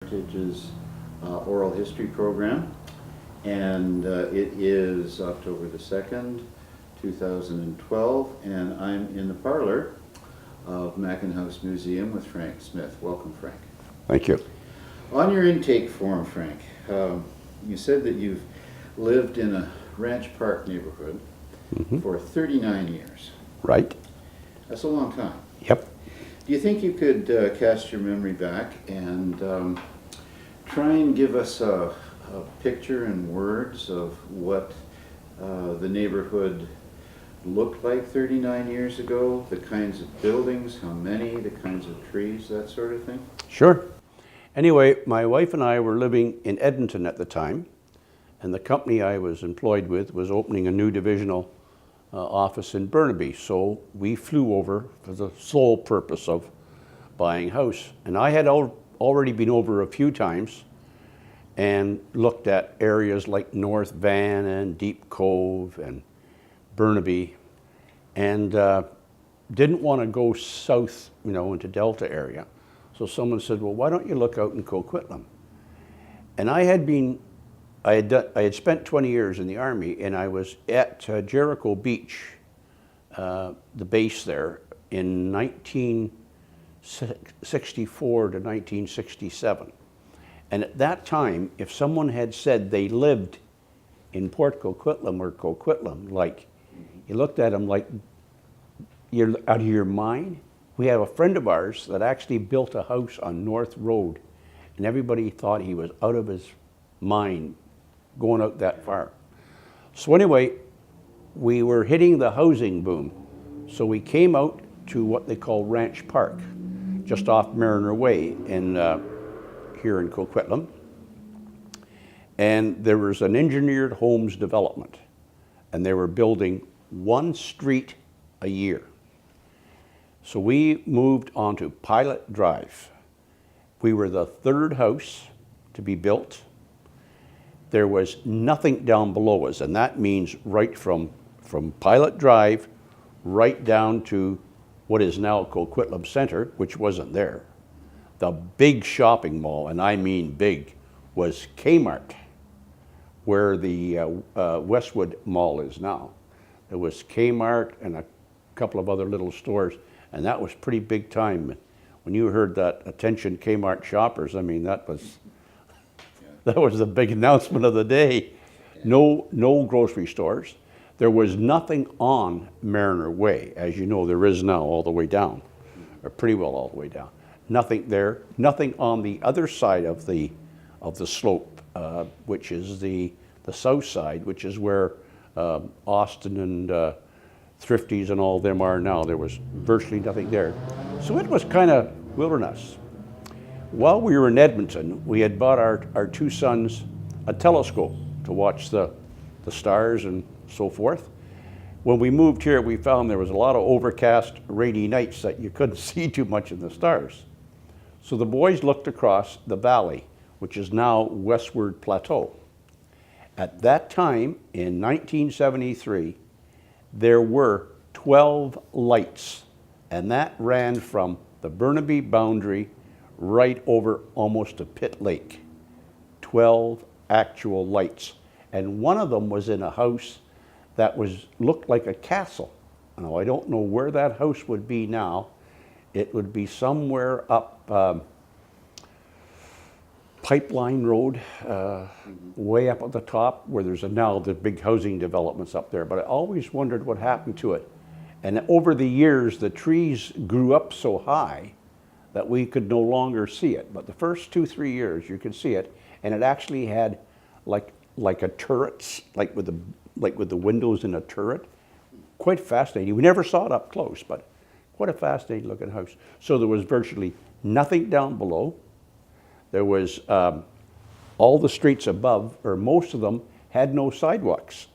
Heritage's oral history program, and it is October the 2nd, 2012, and I'm in the parlor of Mackinhouse Museum with Frank Smyth. Welcome, Frank. Thank you. On your intake form, Frank, you said that you've lived in a Ranch Park neighborhood for 39 years. Right? That's a long time. Yep. Do you think you could cast your memory back and try and give us a picture in words of what the neighborhood looked like 39 years ago, the kinds of buildings, how many, the kinds of trees, that sort of thing? Sure. Anyway, my wife and I were living in Edmonton at the time, and the company I was employed with was opening a new divisional office in Burnaby. So we flew over for the sole purpose of buying a house. And I had already been over a few times and looked at areas like North Van and Deep Cove and Burnaby, and didn't want to go south, into Delta area. So someone said, well, why don't you look out in Coquitlam? And I had spent 20 years in the Army, and I was at Jericho Beach, the base there, in 1964 to 1967. And at that time, if someone had said they lived in Port Coquitlam or Coquitlam, like, you looked at them like you're out of your mind. We have a friend of ours that actually built a house on North Road, and everybody thought he was out of his mind going out that far. So anyway, we were hitting the housing boom. So we came out to what they call Ranch Park, just off Mariner Way here in Coquitlam. And there was an engineered homes development, and they were building one street a year. So we moved onto Pilot Drive. We were the third house to be built. There was nothing down below us, and that means right from Pilot Drive right down to what is now Coquitlam Center, which wasn't there. The big shopping mall, and I mean big, was Kmart, where the Westwood Mall is now. There was Kmart and a couple of other little stores, and that was pretty big time. When you heard that, attention Kmart shoppers, I mean, that was the big announcement of the day. No grocery stores. There was nothing on Mariner Way, as you know, there is now all the way down, or pretty well all the way down. Nothing there, nothing on the other side of the slope, which is the south side, which is where Austin and Thrifties and all them are now. There was virtually nothing there. So it was kind of wilderness. While we were in Edmonton, we had bought our two sons a telescope to watch the stars and so forth. When we moved here, we found there was a lot of overcast, rainy nights that you couldn't see too much of the stars. So the boys looked across the valley, which is now Westward Plateau. At that time, in 1973, there were 12 lights, and that ran from the Burnaby boundary right over almost to Pitt Lake. 12 actual lights. And one of them was in a house that looked like a castle. Now, I don't know where that house would be now. It would be somewhere up Pipeline Road, way up at the top, where there's now the big housing developments up there. But I always wondered what happened to it. And over the years, the trees grew up so high that we could no longer see it. But the first 2-3 years, you could see it, and it actually had like a turret, like with the windows in a turret. Quite fascinating. We never saw it up close, but quite a fascinating looking house. So there was virtually nothing down below. There was all the streets above, or most of them, had no sidewalks.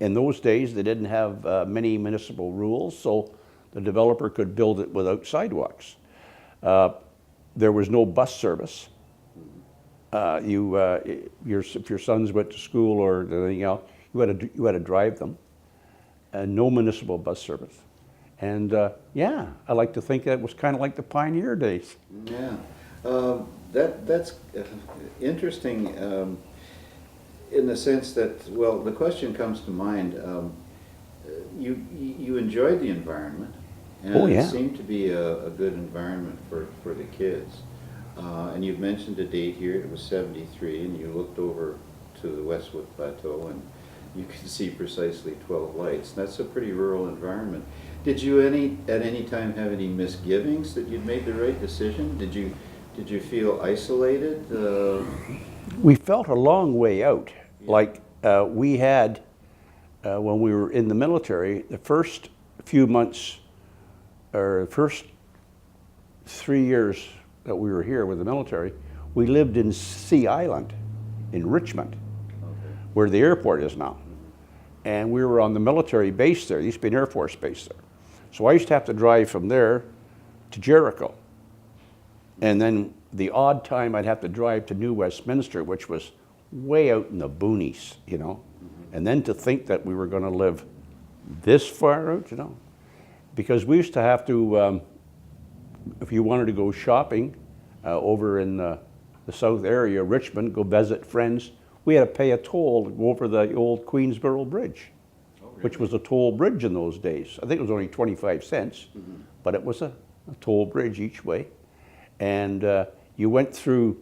In those days, they didn't have many municipal rules, so the developer could build it without sidewalks. There was no bus service. If your sons went to school or anything else, you had to drive them. No municipal bus service. And yeah, I like to think that was kind of like the pioneer days. Yeah. That's interesting in the sense that, well, the question comes to mind. You enjoyed the environment, and Oh, yeah. it seemed to be a good environment for the kids. And you've mentioned a date here. It was '73, and you looked over to the Westwood Plateau, and you could see precisely 12 lights. That's a pretty rural environment. Did you at any time have any misgivings that you'd made the right decision? Did you feel isolated? We felt a long way out. Yeah. Like we had, when we were in the military, the first few months, or the first 3 years that we were here with the military, we lived in Sea Island in Richmond, Okay. where the airport is now. And we were on the military base there. There used to be an Air Force base there. So I used to have to drive from there to Jericho. And then the odd time I'd have to drive to New Westminster, which was way out in the boonies, you know. And then to think that we were going to live this far out, you know. Because we used to have to, if you wanted to go shopping over in the south area, Richmond, go visit friends, we had to pay a toll to go over the old Queensboro Bridge, which was a toll bridge in those days. I think it was only 25 cents, but it was a toll bridge each way. And you went through,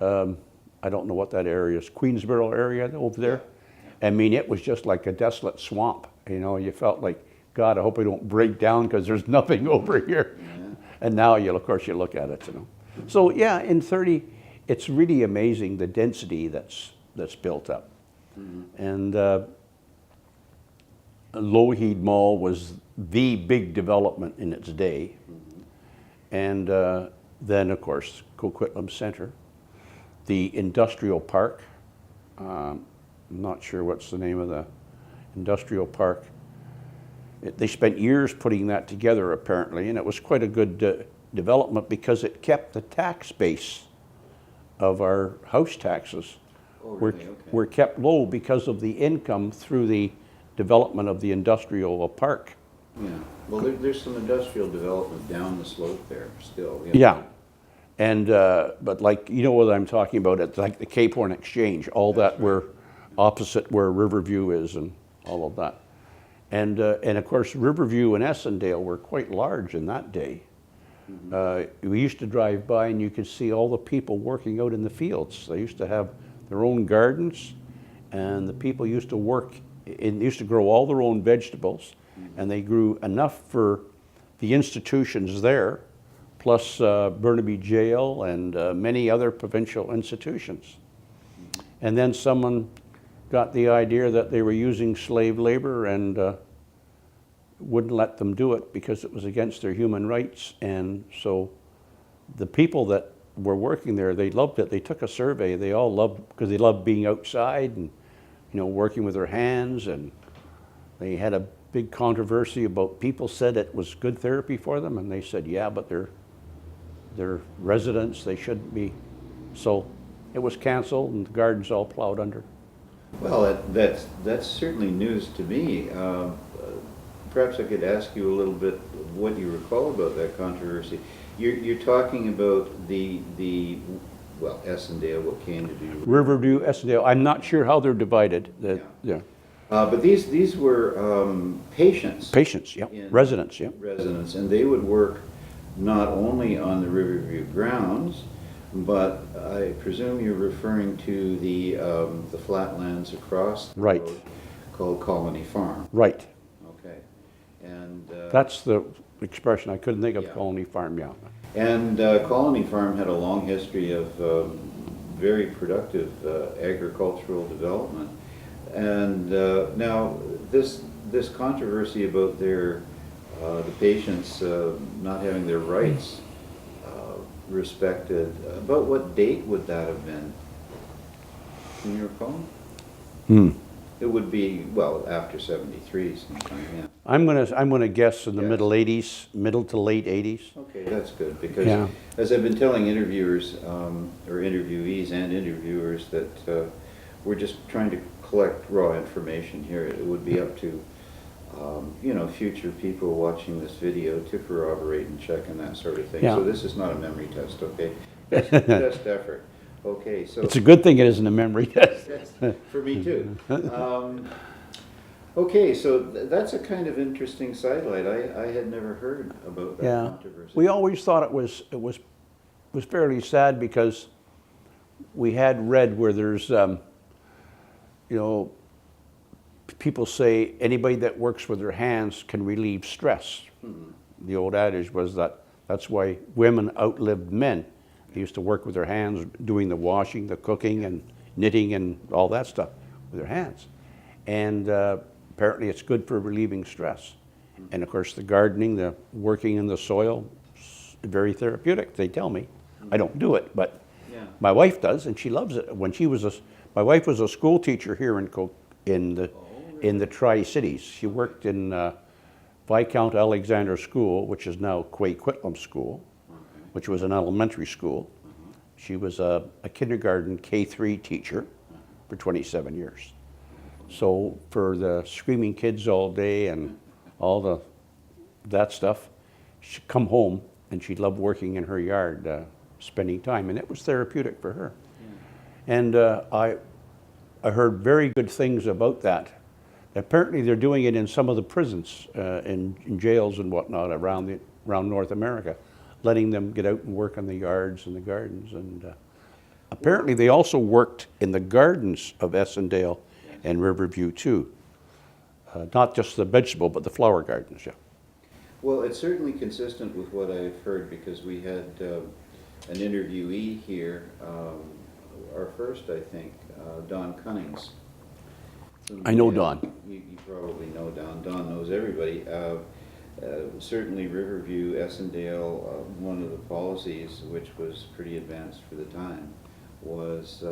I don't know what that area is, Queensboro area over there. I mean, it was just like a desolate swamp. You know, you felt like, God, I hope I don't break down because there's nothing over here. Yeah. And now, of course, you look at it, you know. So yeah, in 30, it's really amazing the density that's built up. And Lougheed Mall was the big development in its day. And then, of course, Coquitlam Center, the industrial park. I'm not sure what's the name of the industrial park. They spent years putting that together, apparently, and it was quite a good development because it kept the tax base of our house taxes were kept low because of the income through the development of the industrial park. Yeah. Well, there's some industrial development down the slope there still. Yeah. And, but like, you know what I'm talking about, it's like the Cape Horn Exchange, all that were opposite where Riverview is and all of that. And of course, Riverview and Essendale were quite large in that day. We used to drive by and you could see all the people working out in the fields. They used to have their own gardens, and the people used to used to grow all their own vegetables, and they grew enough for the institutions there, plus Burnaby Jail and many other provincial institutions. And then someone got the idea that they were using slave labor and wouldn't let them do it because it was against their human rights. And so the people that were working there, they loved it. They took a survey. They all loved, because they loved being outside and, you know, working with their hands. And they had a big controversy about, people said it was good therapy for them, and they said, yeah, but they're residents, they shouldn't be. So it was canceled and the gardens all plowed under. Well, that's certainly news to me. Perhaps I could ask you a little bit what you recall about that controversy. You're talking about well, Essendale, what came to be Riverview, Essendale, I'm not sure how they're divided. Yeah. But these were patients. Patients, yeah. Residents, yeah. Residents, and they would work not only on the Riverview grounds, but I presume you're referring to the flatlands across the Right. road called Colony Farm. Right. Okay, and That's the expression. I couldn't think of Yeah. Colony Farm, yeah. and Colony Farm had a long history of very productive agricultural development. And now this controversy about the patients not having their rights respected, about what date would that have been? Can you recall? It would be, well, after '73 sometime, yeah. I'm gonna guess in the middle '80s, middle to late '80s. Okay, that's good, because Yeah. as I've been telling interviewers, or interviewees and interviewers, that we're just trying to collect raw information here. It would be up to, you know, future people watching this video to corroborate and check and that sort of thing. Yeah. So this is not a memory test, okay? best effort. Okay, so. It's a good thing it isn't a memory test. For me too. Okay, so that's a kind of interesting sidelight. I had never heard about that Yeah, controversy. we always thought it was fairly sad because we had read where there's, you know, people say anybody that works with their hands can relieve stress. The old adage was that's why women outlived men. They used to work with their hands, doing the washing, the cooking, and knitting, and all that stuff with their hands. And apparently it's good for relieving stress. And of course the gardening, the working in the soil, very therapeutic, they tell me. I don't do it, but Yeah. my wife does, and she loves it. When she was my wife was a school teacher here in the Tri-Cities. She worked in Viscount Alexander School, which is now Coquitlam School, which was an elementary school. She was a kindergarten K3 teacher for 27 years. So for the screaming kids all day and all that stuff, she'd come home and she'd love working in her yard, spending time, and it was therapeutic for her. And I heard very good things about that. Apparently they're doing it in some of the prisons, in jails and whatnot around North America, letting them get out and work on the yards and the gardens. And apparently they also worked in the gardens of Essendale and Riverview too. Not just the vegetable, but the flower gardens, yeah. Well, it's certainly consistent with what I've heard, because we had an interviewee here, our first, I think, Don Cunnings. I know Don. You probably know Don. Don knows everybody. Certainly Riverview, Essendale, one of the policies, which was pretty advanced for the time, was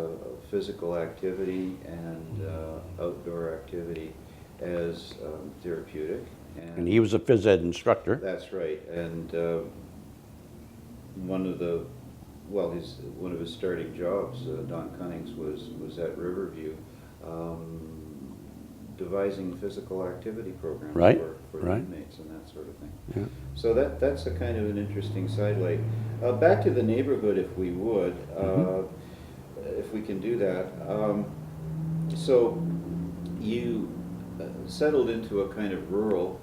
physical activity and outdoor activity as therapeutic. And he was a phys ed instructor. That's right. And one of his starting jobs, Don Cunnings, was at Riverview, devising physical activity programs Right, for right. inmates and that sort of thing. Yeah. So that's a kind of an interesting sidelight. Back to the neighborhood, if we would, if we can do that. So you settled into a kind of rural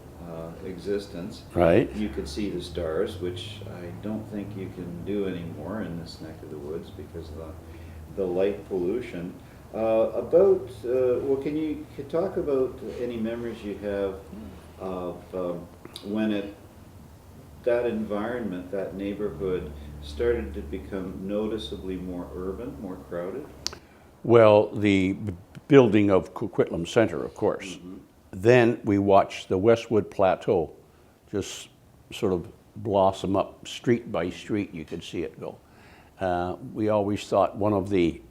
existence. Right. You could see the stars, which I don't think you can do anymore in this neck of the woods because of the light pollution. Can you talk about any memories you have of when that environment, that neighborhood, started to become noticeably more urban, more crowded? Well, the building of Coquitlam Center, of course. Then we watched the Westwood Plateau just sort of blossom up street by street. You could see it go. We always thought one of the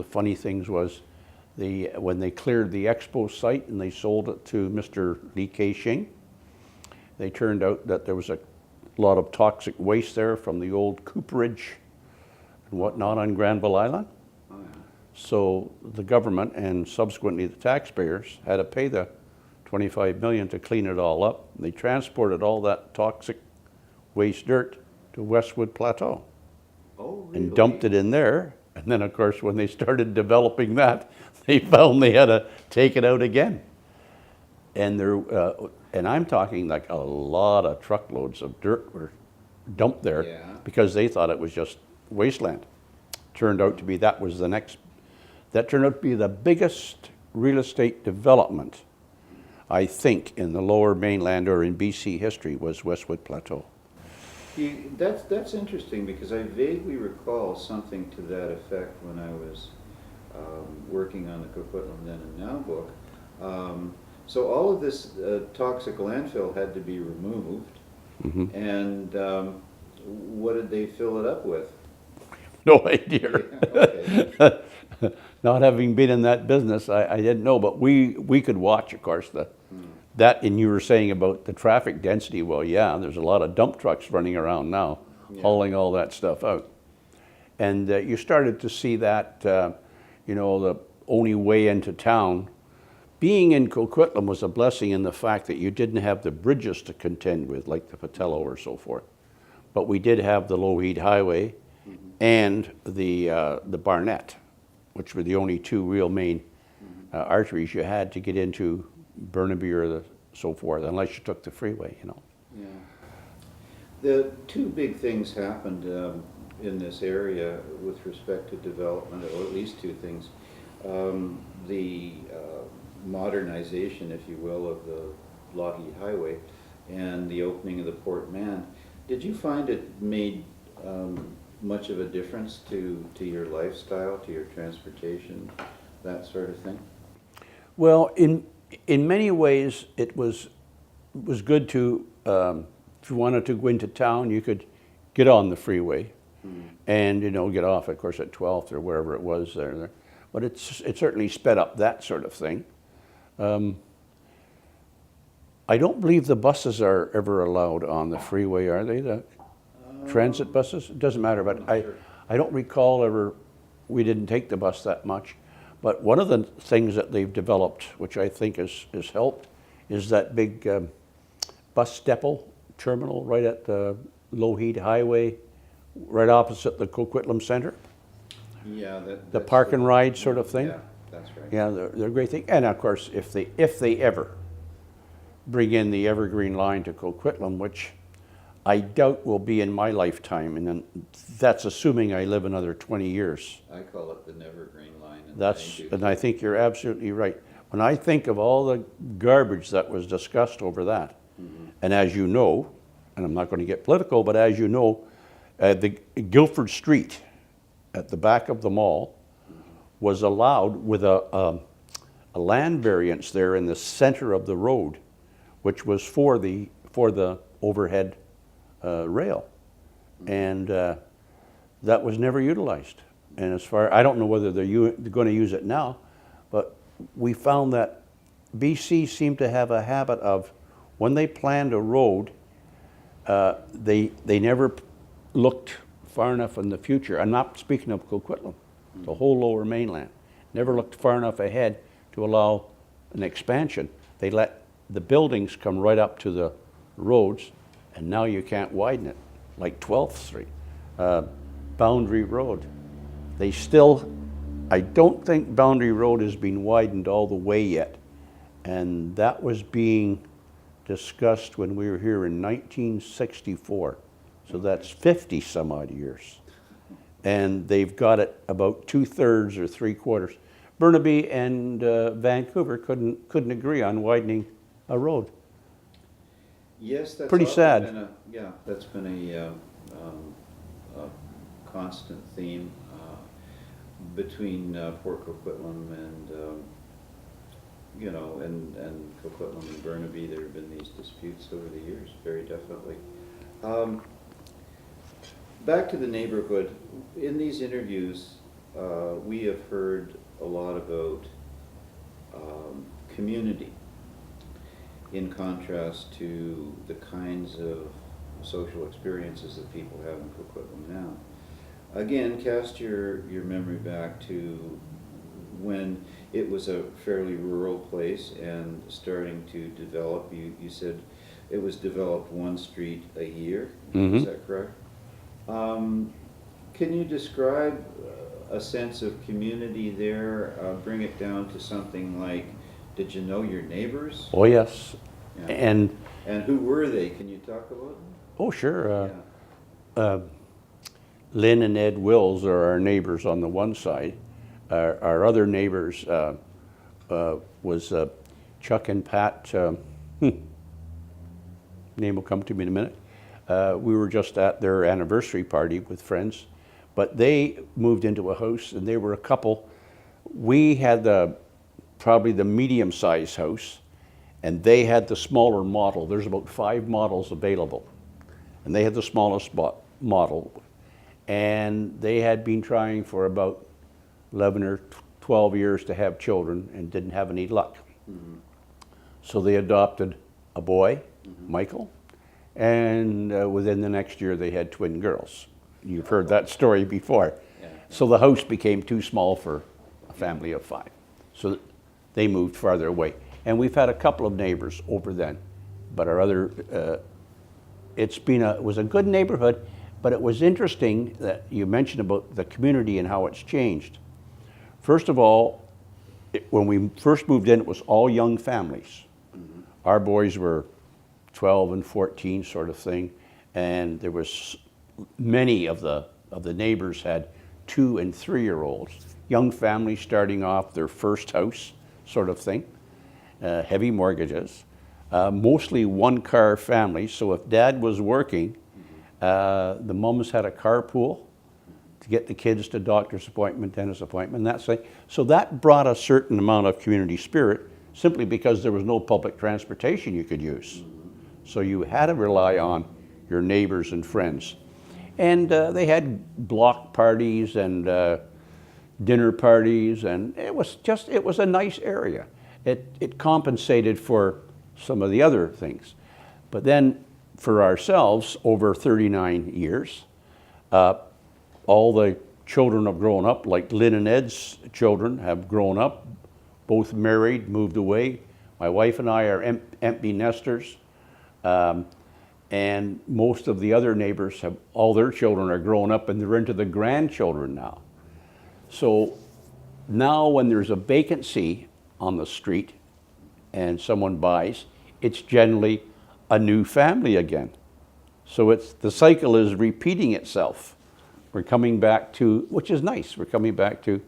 funny things was when they cleared the expo site and they sold it to Mr. Li Ka-shing, they turned out that there was a lot of toxic waste there from the old cooperage and whatnot on Granville Island. So the government and subsequently the taxpayers had to pay the $25 million to clean it all up. They transported all that toxic waste dirt to Westwood Plateau. Oh, really? And dumped it in there. And then of course when they started developing that, they found they had to take it out again. And and I'm talking like a lot of truckloads of dirt were dumped there. Yeah. Because they thought it was just wasteland. Turned out to be that turned out to be the biggest real estate development, I think, in the lower mainland or in BC history was Westwood Plateau. That's interesting, because I vaguely recall something to that effect when I was working on the Coquitlam Then and Now book. So all of this toxic landfill had to be removed, and what did they fill it up with? No idea. Yeah, okay. Not having been in that business, I didn't know, but we could watch, of course, that, and you were saying about the traffic density. Well, yeah, there's a lot of dump trucks running around now, hauling all that stuff out. And you started to see that, the only way into town. Being in Coquitlam was a blessing in the fact that you didn't have the bridges to contend with, like the Patello or so forth. but we did have the Lougheed Highway and the Barnett, which were the only two real main arteries you had to get into Burnaby or so forth, unless you took the freeway, you know. Yeah. The two big things happened in this area with respect to development, or at least two things. The modernization, if you will, of the Lougheed Highway and the opening of the Port Mann. Did you find it made much of a difference to your lifestyle, to your transportation, that sort of thing? Well, in many ways, it was good to, if you wanted to go into town, you could get on the freeway and, you know, get off, of course, at 12th or wherever it was there. But it certainly sped up that sort of thing. I don't believe the buses are ever allowed on the freeway, are they? The transit buses? It doesn't matter, but I don't recall ever, we didn't take the bus that much. But one of the things that they've developed, which I think has helped, is that big bus depot terminal right at the Lougheed Highway, right opposite the Coquitlam Center. Yeah, The park and ride sort of thing. Yeah, that's right. Yeah, they're a great thing. And of course, if they ever bring in the Evergreen line to Coquitlam, which I doubt will be in my lifetime, and then that's assuming I live another 20 years. I call it the Nevergreen line. And I think you're absolutely right. When I think of all the garbage that was discussed over that, and as you know, and I'm not going to get political, but as you know, the Guilford Street at the back of the mall was allowed with a land variance there in the center of the road, which was for the overhead rail, and that was never utilized. And as far, I don't know whether they're going to use it now, but we found that BC seemed to have a habit of, when they planned a road, they never looked far enough in the future. I'm not speaking of Coquitlam, the whole lower mainland. Never looked far enough ahead to allow an expansion. They let the buildings come right up to the roads, and now you can't widen it, like 12th Street, Boundary Road. They still, I don't think Boundary Road has been widened all the way yet, and that was being discussed when we were here in 1964. So that's 50 some odd years. And they've got it about 2/3 or 3/4. Burnaby and Vancouver couldn't agree on widening a road. Yes, that's pretty sad. That's been a constant theme between Port Coquitlam and you know, and Coquitlam and Burnaby. There have been these disputes over the years, very definitely. Back to the neighborhood. In these interviews, we have heard a lot about community in contrast to the kinds of social experiences that people have in Coquitlam now. Again, cast your memory back to when it was a fairly rural place and starting to develop. You said it was developed one street a year. Is that correct? Can you describe a sense of community there? Bring it down to something like, did you know your neighbors? Oh yes. Yeah. And who were they? Can you talk about them? Oh sure. Lynn and Ed Wills are our neighbors on the one side. Our other neighbors was Chuck and Pat. Name will come to me in a minute. We were just at their anniversary party with friends, but they moved into a house and they were a couple. We had probably the medium-sized house, and they had the smaller model. There's about 5 models available, and they had the smallest model. And they had been trying for about 11 or 12 years to have children and didn't have any luck. So they adopted a boy, Michael, and within the next year they had twin girls. You've heard that story before. So the house became too small for a family of 5. So they moved farther away. And we've had a couple of neighbors over then, but our other it was a good neighborhood, but it was interesting that you mentioned about the community and how it's changed. First of all, when we first moved in, it was all young families. Our boys were 12 and 14 sort of thing, and there was many of the neighbors had 2 and 3-year-olds, young families starting off their first house sort of thing, heavy mortgages, mostly one-car families. So if dad was working, the mums had a carpool to get the kids to doctor's appointment, dentist appointment, that thing. So that brought a certain amount of community spirit simply because there was no public transportation you could use. So you had to rely on your neighbors and friends. And they had block parties and dinner parties, and it was a nice area. It compensated for some of the other things. But then for ourselves, over 39 years, all the children have grown up, like Lynn and Ed's children have grown up, both married, moved away. My wife and I are empty nesters. And most of the other neighbors have, all their children are grown up and they're into the grandchildren now. So now when there's a vacancy on the street and someone buys, it's generally a new family again. So the cycle is repeating itself. We're coming back to, which is nice, we're coming back to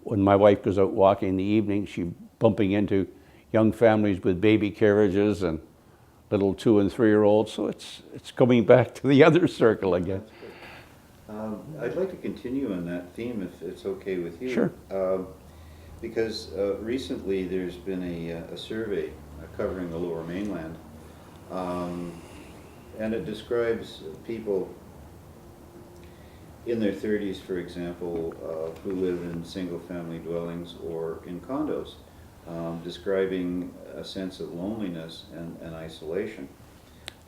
when my wife goes out walking in the evening, she's bumping into young families with baby carriages and little 2 and 3-year-olds. So it's coming back to the other circle again. I'd like to continue on that theme if it's okay with you. Sure. Because recently there's been a survey covering the Lower Mainland, and it describes people in their 30s, for example, who live in single-family dwellings or in condos, describing a sense of loneliness and isolation.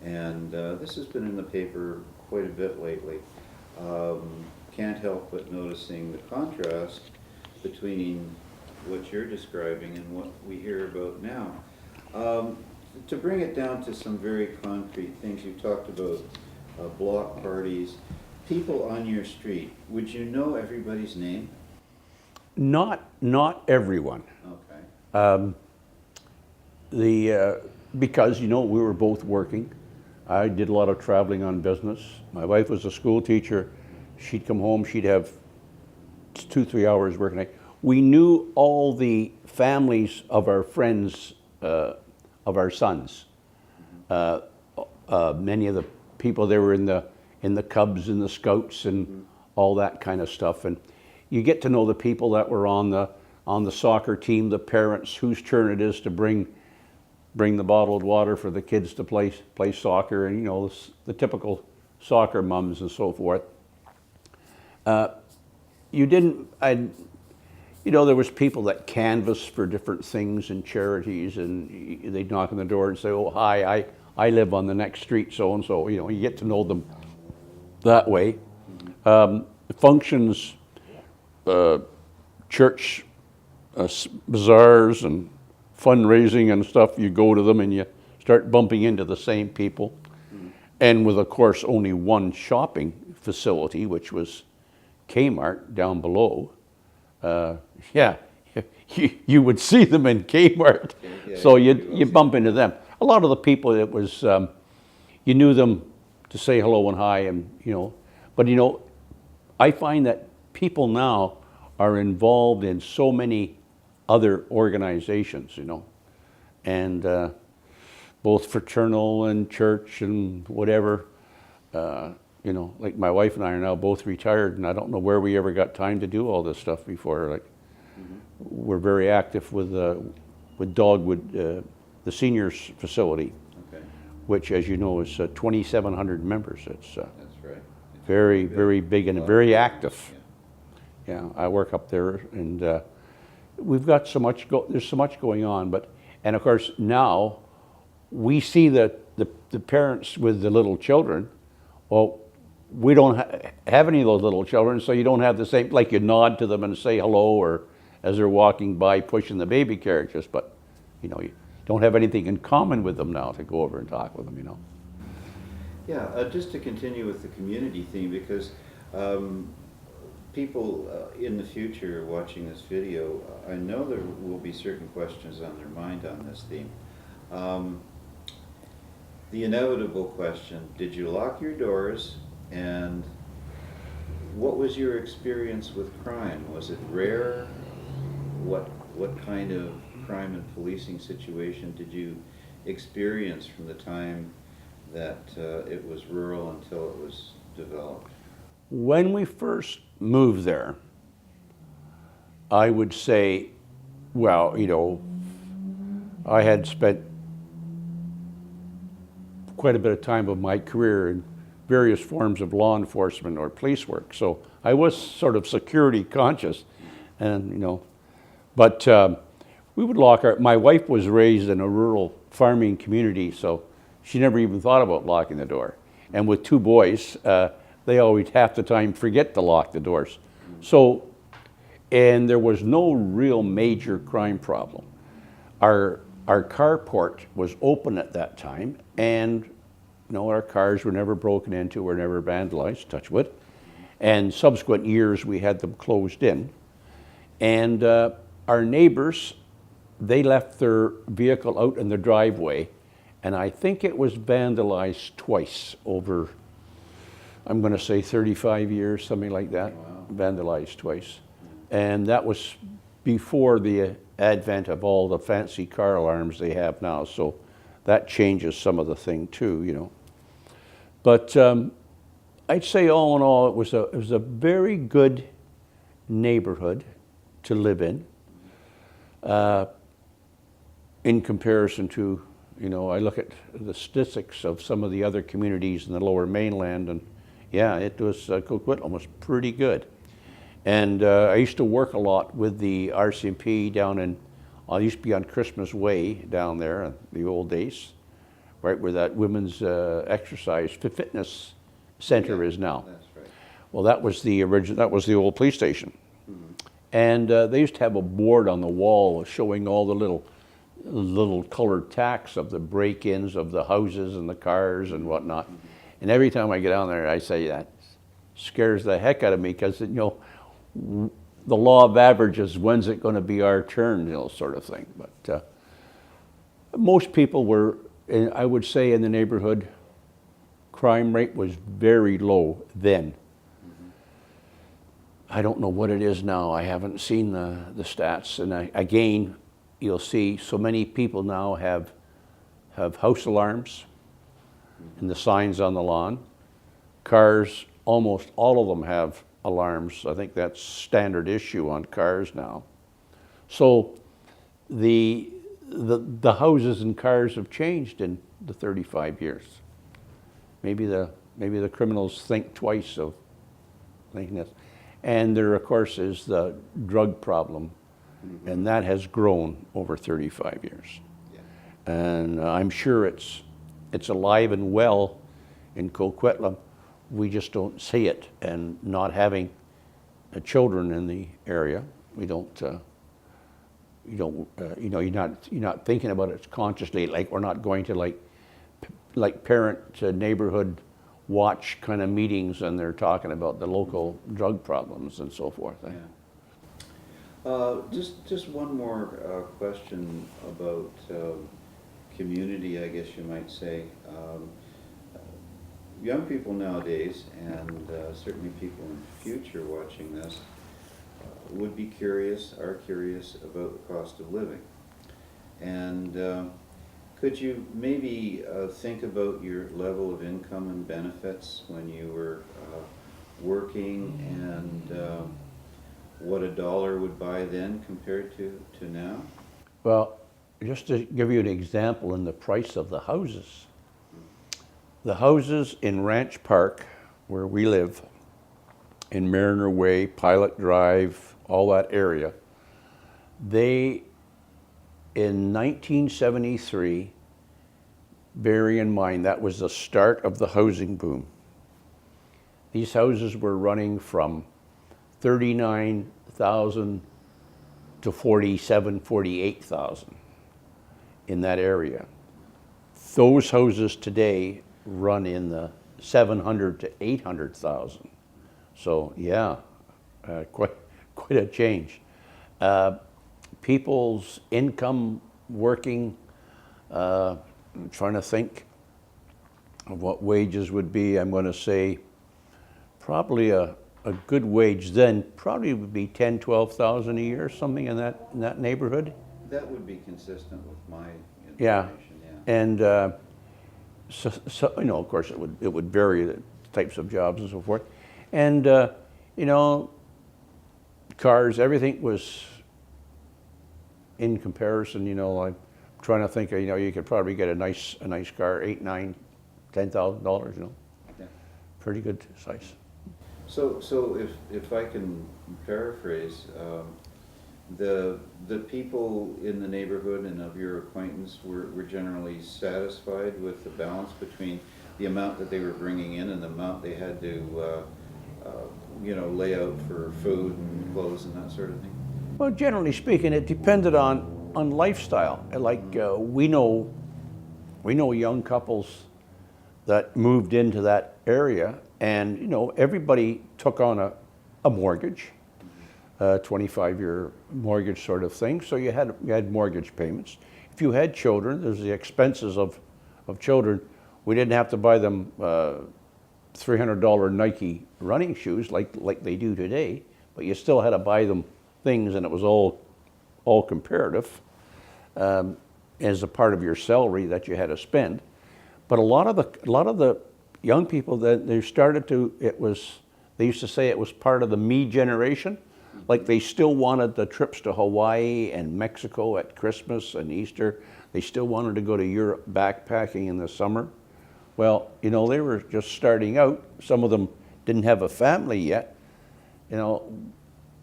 And this has been in the paper quite a bit lately. Can't help but noticing the contrast between what you're describing and what we hear about now. To bring it down to some very concrete things, you talked about block parties, people on your street. Would you know everybody's name? Not everyone. Okay. Because, we were both working. I did a lot of traveling on business. My wife was a school teacher. She'd come home, she'd have 2-3 hours working. We knew all the families of our friends, of our sons. Many of the people, they were in the Cubs and the Scouts and all that kind of stuff. And you get to know the people that were on the soccer team, the parents, whose turn it is to bring the bottled water for the kids to play soccer, and the typical soccer mums and so forth. There was people that canvass for different things and charities, and they'd knock on the door and say, "Oh, hi, I live on the next street, so and so." You get to know them that way. Functions, church bazaars and fundraising and stuff, you go to them and you start bumping into the same people. And with, of course, only one shopping facility, which was Kmart down below, you would see them in Kmart. So you bump into them. A lot of the people, it was, you knew them to say hello and hi, and but I find that people now are involved in so many other organizations, and both fraternal and church and whatever. Like my wife and I are now both retired, and I don't know where we ever got time to do all this stuff before. We're very active with Dogwood, the seniors facility, Okay. which, as you know, is 2,700 members. It's That's right. very, very big and very active. Yeah, I work up there, and we've got so much. There's so much going on, and of course now we see the parents with the little children. Well, we don't have any of those little children, so you don't have the same, like you nod to them and say hello, or as they're walking by pushing the baby carriages, but you don't have anything in common with them now to go over and talk with them. Yeah, just to continue with the community theme, because people in the future watching this video, I know there will be certain questions on their mind on this theme. The inevitable question, did you lock your doors, and what was your experience with crime? Was it rare? What kind of crime and policing situation did you experience from the time that it was rural until it was developed? When we first moved there, I would say, well, you know, I had spent quite a bit of time of my career in various forms of law enforcement or police work, so I was sort of security conscious, and you know, but we would lock our. My wife was raised in a rural farming community, so she never even thought about locking the door. And with two boys, they always half the time forget to lock the doors. So, and there was no real major crime problem. Our carport was open at that time, and you know, our cars were never broken into, were never vandalized, touch wood. And subsequent years we had them closed in. And our neighbors, they left their vehicle out in the driveway, and I think it was vandalized twice over, I'm going to say 35 years, something like that. Wow. Vandalized twice. And that was before the advent of all the fancy car alarms they have now, so that changes some of the thing too, you know. But I'd say all in all, it was a very good neighborhood to live in comparison to, you know, I look at the statistics of some of the other communities in the Lower Mainland, and yeah, it was Coquitlam was pretty good. And I used to work a lot with the RCMP down in, I used to be on Christmas Way down there in the old days, right where that women's exercise fitness center is now. That's right. Well, that was the original, that was the old police station. Mm-hmm. And they used to have a board on the wall showing all the little colored tacks of the break-ins of the houses and the cars and whatnot. Mm-hmm. And every time I get down there, I say that scares the heck out of me, because, you know, the law of averages, when's it going to be our turn, you know, sort of thing. But most people were, I would say in the neighborhood, crime rate was very low then. Mm-hmm. I don't know what it is now. I haven't seen the stats. And again, you'll see so many people now have house alarms and the signs on the lawn. Cars, almost all of them have alarms. I think that's standard issue on cars now. So the houses and cars have changed in the 35 years. Maybe the criminals think twice of thinking this. And there, of course, is the drug problem, mm-hmm. and that has grown over 35 years. Yeah. And I'm sure it's alive and well in Coquitlam. We just don't see it, and not having children in the area, we don't. You know, you're not thinking about it consciously. Like, we're not going to like parent neighborhood watch kind of meetings, and they're talking about the local drug problems and so forth. Yeah. Just one more question about community, I guess you might say. Young people nowadays, and certainly people in the future watching this, are curious about the cost of living. And could you maybe think about your level of income and benefits when you were working, and what a dollar would buy then compared to now? Well, just to give you an example in the price of the houses. The houses in Ranch Park, where we live, in Mariner Way, Pilot Drive, all that area, they, in 1973, bear in mind that was the start of the housing boom. These houses were running from $39,000 to $47,000, $48,000 in that area. Those houses today run in the 700 to 800,000. So yeah, quite a change. People's income working, I'm trying to think of what wages would be. I'm going to say probably a good wage then probably would be 10, 12,000 a year, something in that neighborhood. That would be consistent with my Yeah, information, yeah. and so you know, of course, it would vary the types of jobs and so forth, and you know, cars, everything was in comparison. You know, I'm trying to think. You know, you could probably get a nice car, $8,000, $9,000, $10,000. You know, Yeah. pretty good size. So if I can paraphrase, the people in the neighborhood and of your acquaintance were generally satisfied with the balance between the amount that they were bringing in and the amount they had to, you know, lay out for food and clothes and that sort of thing? Well, generally speaking, it depended on lifestyle. Like we know young couples that moved into that area, and you know, everybody took on a mortgage, 25-year mortgage sort of thing. So you had mortgage payments. If you had children, there's the expenses of children. We didn't have to buy them $300 Nike running shoes like they do today, but you still had to buy them things, and it was all comparative as a part of your salary that you had to spend. But a lot of the young people that they used to say it was part of the me generation. Like they still wanted the trips to Hawaii and Mexico at Christmas and Easter. They still wanted to go to Europe backpacking in the summer. Well, you know, they were just starting out. Some of them didn't have a family yet. You know,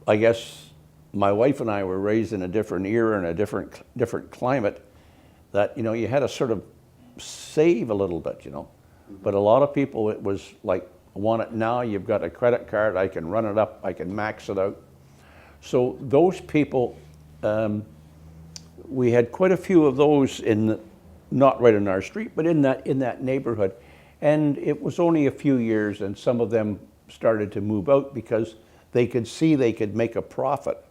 I guess my wife and I were raised in a different era and a different climate that, you know, you had to sort of save a little bit, you know. But a lot of people, it was like, I want it now, you've got a credit card, I can run it up, I can max it out. So those people, we had quite a few of those not right in our street, but in that neighborhood. And it was only a few years, and some of them started to move out because they could see they could make a profit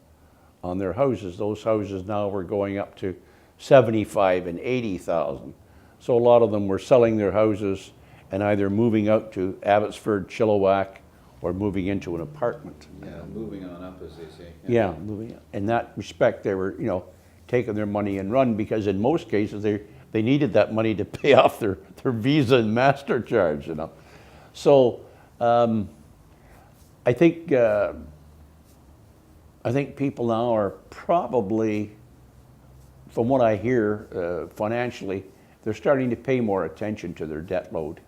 on their houses. Those houses now were going up to 75 and 80,000. So a lot of them were selling their houses and either moving out to Abbotsford, Chilliwack, or moving into an apartment. Yeah, moving on up, as they say. Yeah, moving on. In that respect, they were, you know, taking their money and run, because in most cases they needed that money to pay off their Visa and MasterCard, you know. So I think people now are probably, from what I hear, financially, they're starting to pay more attention to their debt load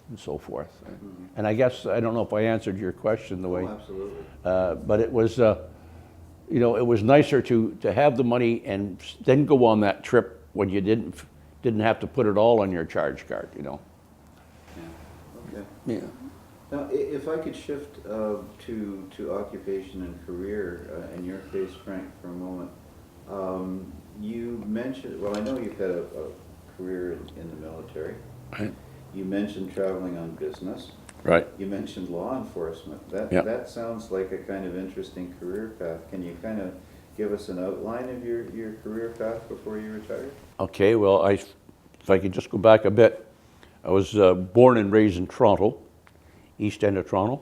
and so forth. Mm-hmm. And I guess, I don't know if I answered your question the way. Oh, absolutely. But it was, you know, it was nicer to have the money and then go on that trip when you didn't have to put it all on your charge card, you know. Yeah, okay. Yeah. Now, if I could shift to occupation and career, in your case, Frank, for a moment. You mentioned, well, I know you've had a career in the military. Right. You mentioned traveling on business. Right. You mentioned law enforcement. That sounds like a kind of interesting career path. Can you kind of give us an outline of your career path before you retired? Okay, well, if I could just go back a bit, I was born and raised in Toronto, east end of Toronto,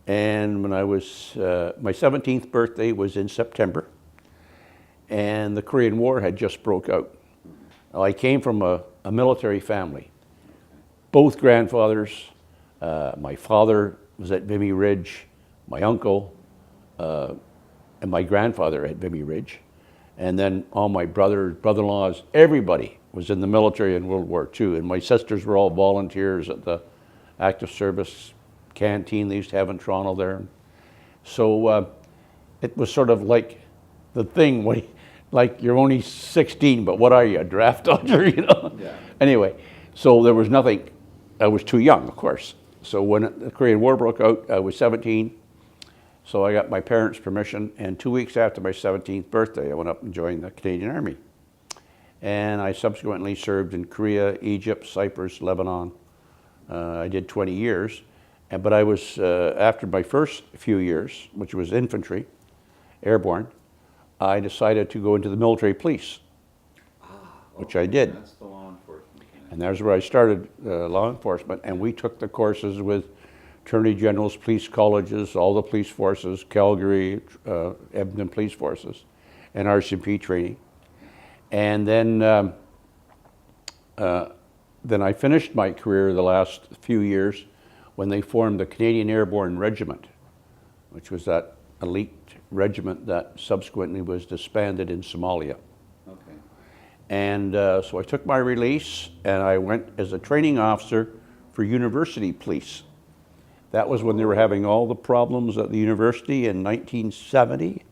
and when I was, my 17th birthday was in September, and the Korean War had just broke out. Now, I came from a military family. Both grandfathers, my father was at Vimy Ridge, my uncle, and my grandfather at Vimy Ridge. And then all my brothers, brother-in-laws, everybody was in the military in World War II. And my sisters were all volunteers at the active service canteen they used to have in Toronto there. So it was sort of like the thing, like you're only 16, but what are you, a draft dodger, you know? Yeah. Anyway, so there was nothing, I was too young, of course. So when the Korean War broke out, I was 17. So I got my parents' permission, and 2 weeks after my 17th birthday, I went up and joined the Canadian Army. And I subsequently served in Korea, Egypt, Cyprus, Lebanon, I did 20 years, but I was, after my first few years, which was infantry, airborne, I decided to go into the military police, which I did. That's the law enforcement. And that's where I started law enforcement, and we took the courses with Attorney General's police colleges, all the police forces, Calgary, Edmonton police forces, and RCMP training. And then I finished my career the last few years when they formed the Canadian Airborne Regiment, which was that elite regiment that subsequently was disbanded in Somalia. Okay. And so I took my release and I went as a training officer for university police. That was when they were having all the problems at the university in 1970,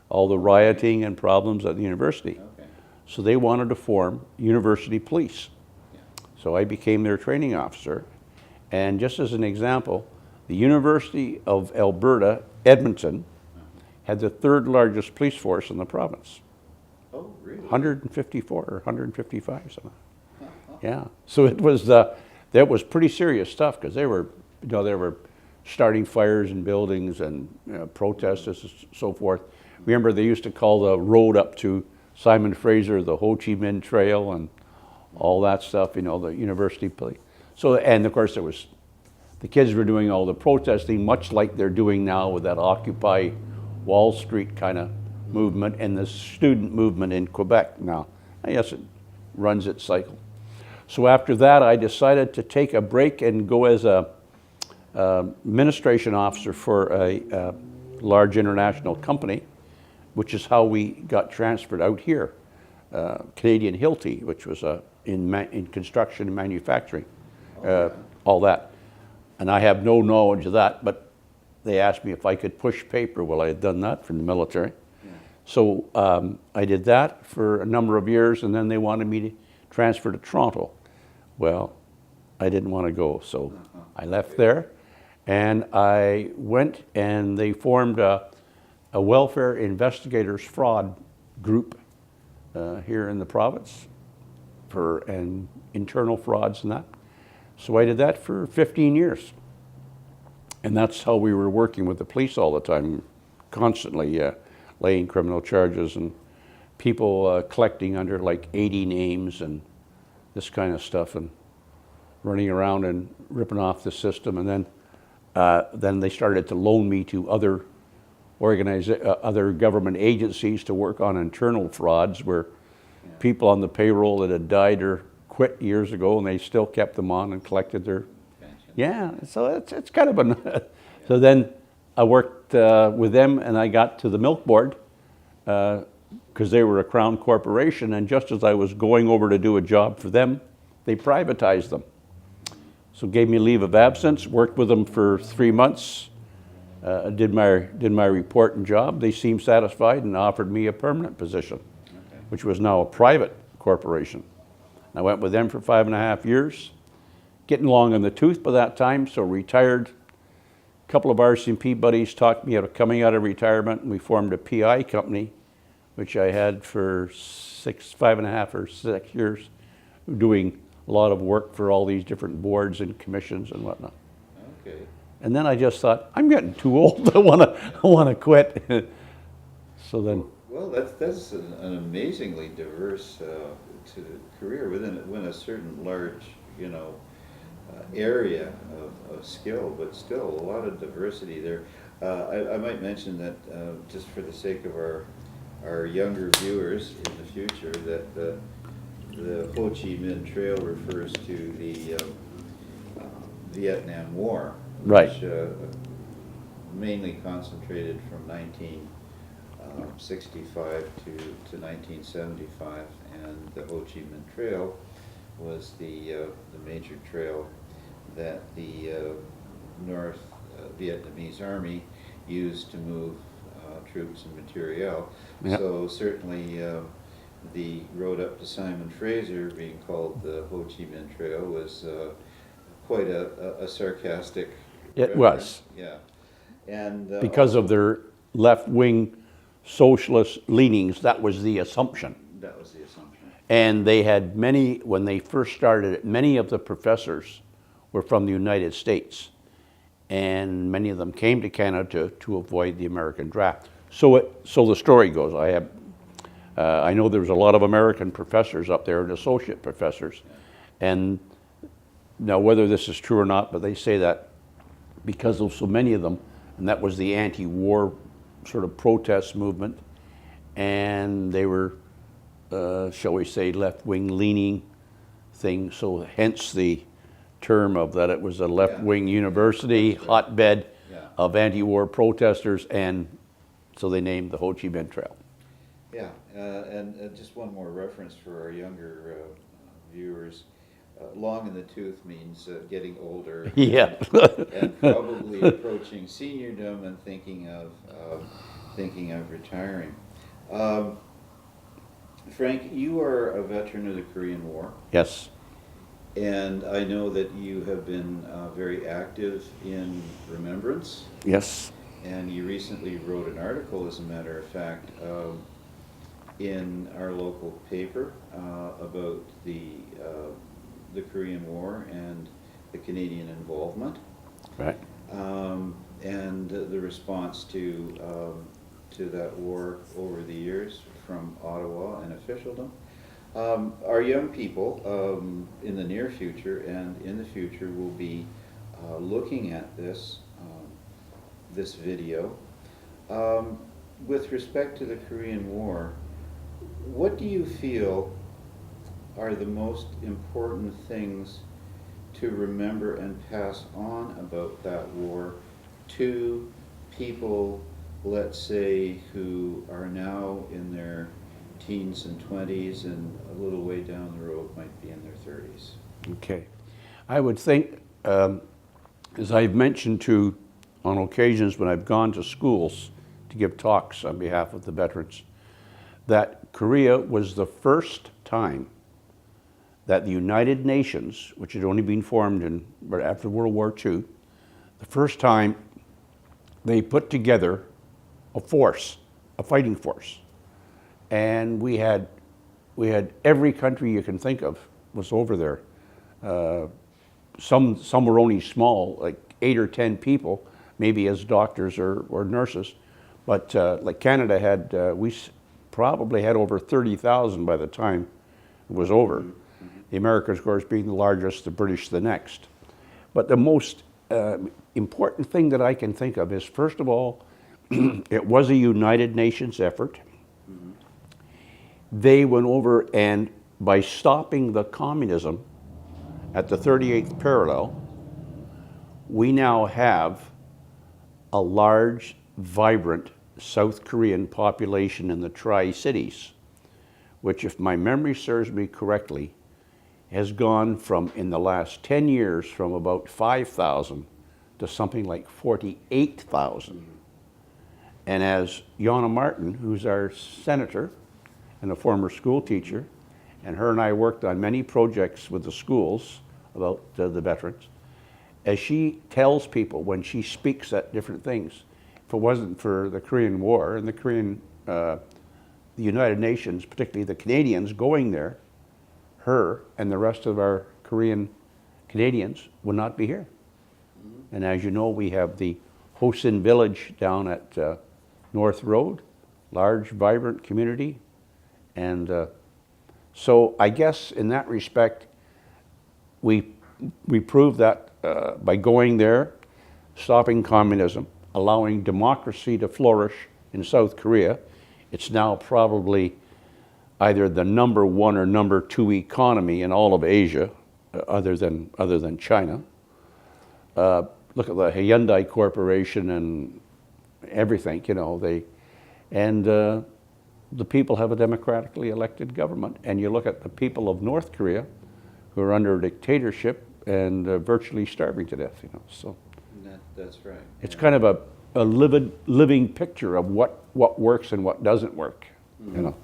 all the rioting and problems at the university. Okay. So they wanted to form university police. Yeah. So I became their training officer. And just as an example, the University of Alberta, Edmonton, had the third largest police force in the province. Oh, really? 154 or 155 something. Yeah. So it was that was pretty serious stuff because they were, they were starting fires in buildings and protests and so forth. Remember, they used to call the road up to Simon Fraser the Ho Chi Minh Trail and all that stuff. The university police. So, and of course, the kids were doing all the protesting, much like they're doing now with that Occupy Wall Street kind of movement and the student movement in Quebec now. I guess it runs its cycle. So after that, I decided to take a break and go as a administration officer for a large international company, which is how we got transferred out here, Canadian Hilti, which was in construction and manufacturing, all that. And I have no knowledge of that, but they asked me if I could push paper. Well, I had done that from the military. Yeah. So I did that for a number of years, and then they wanted me to transfer to Toronto. Well, I didn't want to go, so I left there, and I went, and they formed a welfare investigators fraud group here in the province and internal frauds and that. So I did that for 15 years. And that's how we were working with the police all the time, constantly laying criminal charges and people collecting under like 80 names and this kind of stuff and running around and ripping off the system. And then they started to loan me to other government agencies to work on internal frauds where people on the payroll that had died or quit years ago, and they still kept them on and collected their, so it's kind of so then I worked with them, and I got to the milk board because they were a Crown corporation, and just as I was going over to do a job for them, they privatized them. So gave me leave of absence, worked with them for 3 months, did my report and job. They seemed satisfied and offered me a permanent position, which was now a private corporation. I went with them for 5.5 years, getting long in the tooth by that time, so retired. A couple of RCMP buddies talked me out of coming out of retirement, and we formed a PI company, which I had for 5.5 or 6 years, doing a lot of work for all these different boards and commissions and whatnot. Okay. And then I just thought, I'm getting too old. I want to quit. So then. Well, that's an amazingly diverse career within a certain large, area of skill, but still a lot of diversity there. I might mention that just for the sake of our younger viewers in the future, that the Ho Chi Minh Trail refers to the Vietnam War, which mainly concentrated from 1965 to 1975, and the Ho Chi Minh Trail was the major trail that the North Vietnamese Army used to move troops and materiel. Yep. So certainly the road up to Simon Fraser, being called the Ho Chi Minh Trail, was quite a sarcastic It was. Yeah. And because of their left-wing socialist leanings, that was the assumption. That was the assumption. And they had when they first started it, many of the professors were from the United States. And many of them came to Canada to avoid the American draft. So the story goes. I know there was a lot of American professors up there and associate professors. And now whether this is true or not, but they say that because of so many of them, and that was the anti-war sort of protest movement, and they were, shall we say, left-wing leaning thing, so hence the term of that it was a left-wing university, hotbed of anti-war protesters, and so they named the Ho Chi Minh Trail. Yeah, and just one more reference for our younger viewers. Long in the tooth means getting older. Yeah. And probably approaching seniordom and thinking of retiring. Frank, you are a veteran of the Korean War. Yes. And I know that you have been very active in remembrance. Yes. And you recently wrote an article, as a matter of fact, in our local paper about the Korean War and the Canadian involvement. Right. And the response to that war over the years from Ottawa and officialdom. Our young people in the near future and in the future will be looking at this video. With respect to the Korean War, what do you feel are the most important things to remember and pass on about that war to people, let's say, who are now in their teens and 20s and a little way down the road might be in their 30s? Okay. I would think, as I've mentioned on occasions when I've gone to schools to give talks on behalf of the veterans, that Korea was the first time that the United Nations, which had only been formed after World War II, the first time they put together a force, a fighting force. And we had every country you can think of was over there. Some were only small, like 8 or 10 people, maybe as doctors or nurses. But like Canada had, we probably had over 30,000 by the time it was over. Mm-hmm. The Americans, of course, being the largest, the British the next. But the most important thing that I can think of is, first of all, it was a United Nations effort. Mm-hmm. They went over, and by stopping the communism at the 38th parallel, we now have a large, vibrant South Korean population in the Tri-Cities, which, if my memory serves me correctly, has gone from, in the last 10 years, from about 5,000 to something like 48,000. And as Jonna Martin, who's our senator and a former school teacher, and her and I worked on many projects with the schools about the veterans, as she tells people when she speaks at different things, if it wasn't for the Korean War and the United Nations, particularly the Canadians going there, her and the rest of our Korean Canadians would not be here. Mm-hmm. And as you know, we have the Hosin Village down at North Road, large, vibrant community. And so I guess in that respect, we proved that by going there, stopping communism, allowing democracy to flourish in South Korea. It's now probably either the number 1 or number 2 economy in all of Asia, other than China. Look at the Hyundai Corporation and everything, you know. The people have a democratically elected government, and you look at the people of North Korea, who are under dictatorship and virtually starving to death, you know. So that's right. It's kind of a living picture of what works and what doesn't work, mm-hmm. You know.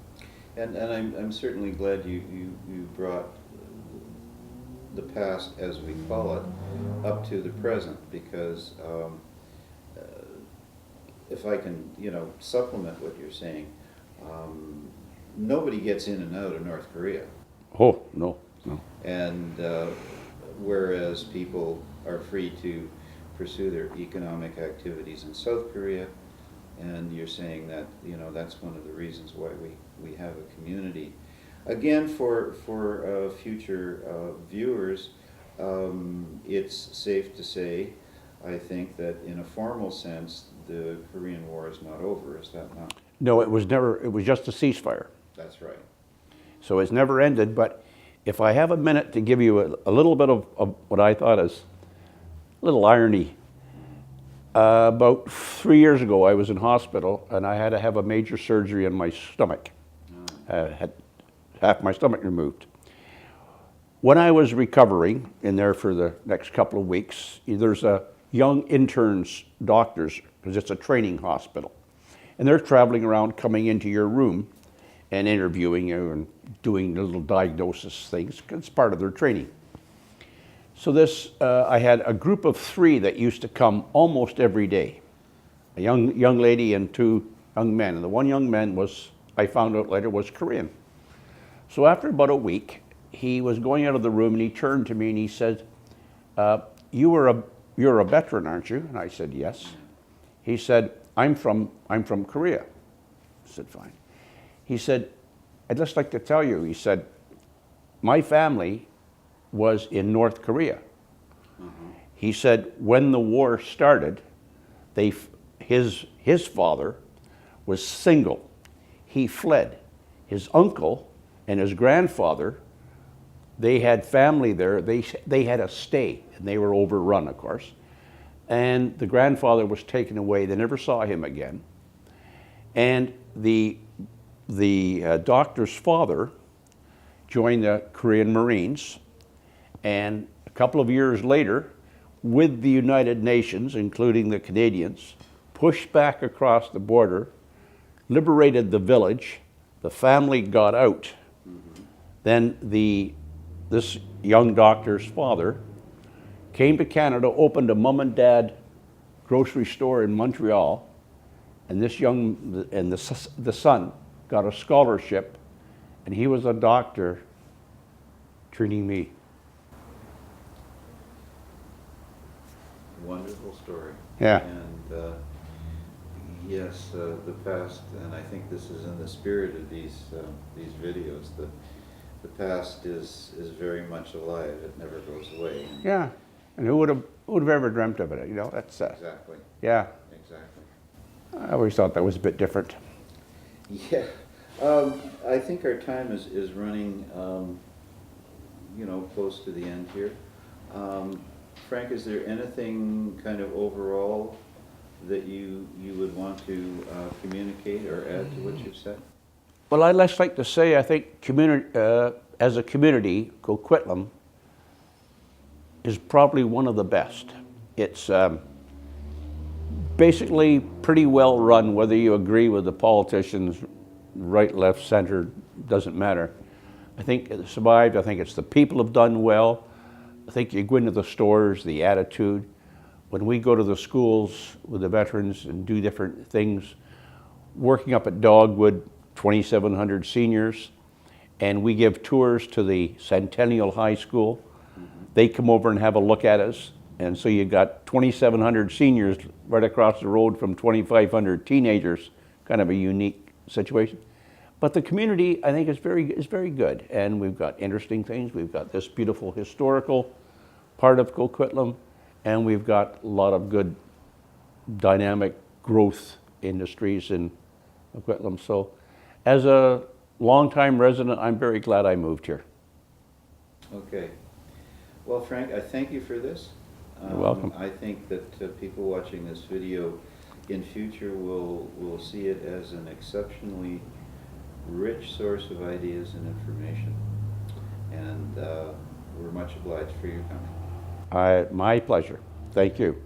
And I'm certainly glad you brought the past, as we call it, up to the present, because if I can, supplement what you're saying, nobody gets in and out of North Korea. Oh, no. And whereas people are free to pursue their economic activities in South Korea, and you're saying that, you know, that's one of the reasons why we have a community. Again, for future viewers, it's safe to say, I think, that in a formal sense, the Korean War is not over, is that not? No, it was never, it was just a ceasefire. That's right. So it's never ended, but if I have a minute to give you a little bit of what I thought is a little irony. About 3 years ago, I was in hospital and I had to have a major surgery on my stomach. Had half my stomach removed. When I was recovering in there for the next couple of weeks, there's a young interns, doctors, because it's a training hospital. And they're traveling around, coming into your room and interviewing you and doing little diagnosis things. It's part of their training. So this, I had a group of 3 that used to come almost every day. A young lady and 2 young men. And the one young man was, I found out later, was Korean. So after about a week, he was going out of the room and he turned to me and he said, you're a veteran, aren't you? And I said, yes. He said, I'm from Korea. I said, fine. He said, I'd just like to tell you, he said, my family was in North Korea. He said, when the war started, his father was single. He fled. His uncle and his grandfather, they had family there. They had a stay, and they were overrun, of course. And the grandfather was taken away. They never saw him again. And the doctor's father joined the Korean Marines, and a couple of years later, with the United Nations, including the Canadians, pushed back across the border, liberated the village, the family got out. Then this young doctor's father came to Canada, opened a mom and dad grocery store in Montreal, and the son got a scholarship, and he was a doctor treating me. Wonderful story. Yeah. And yes, the past, and I think this is in the spirit of these videos. The past is very much alive. It never goes away. Yeah, and who would have ever dreamt of it? You know, that's Exactly. yeah. Exactly. I always thought that was a bit different. Yeah. I think our time is running, you know, close to the end here. Frank, is there anything kind of overall that you would want to communicate or add to what you've said? Well, I'd just like to say, I think as a community, Coquitlam is probably one of the best. It's basically pretty well run, whether you agree with the politicians, right, left, center, doesn't matter. I think it survived. I think it's the people have done well. I think you go into the stores, the attitude. When we go to the schools with the veterans and do different things, working up at Dogwood, 2,700 seniors, and we give tours to the Centennial High School. They come over and have a look at us, and so you got 2,700 seniors right across the road from 2,500 teenagers, kind of a unique situation. But the community, I think, is very good, and we've got interesting things. We've got this beautiful historical part of Coquitlam, and we've got a lot of good dynamic growth industries in Coquitlam. So as a longtime resident, I'm very glad I moved here. Okay. Well, Frank, I thank you for this. You're welcome. I think that people watching this video in future will see it as an exceptionally rich source of ideas and information. And we're much obliged for your coming. My pleasure. Thank you.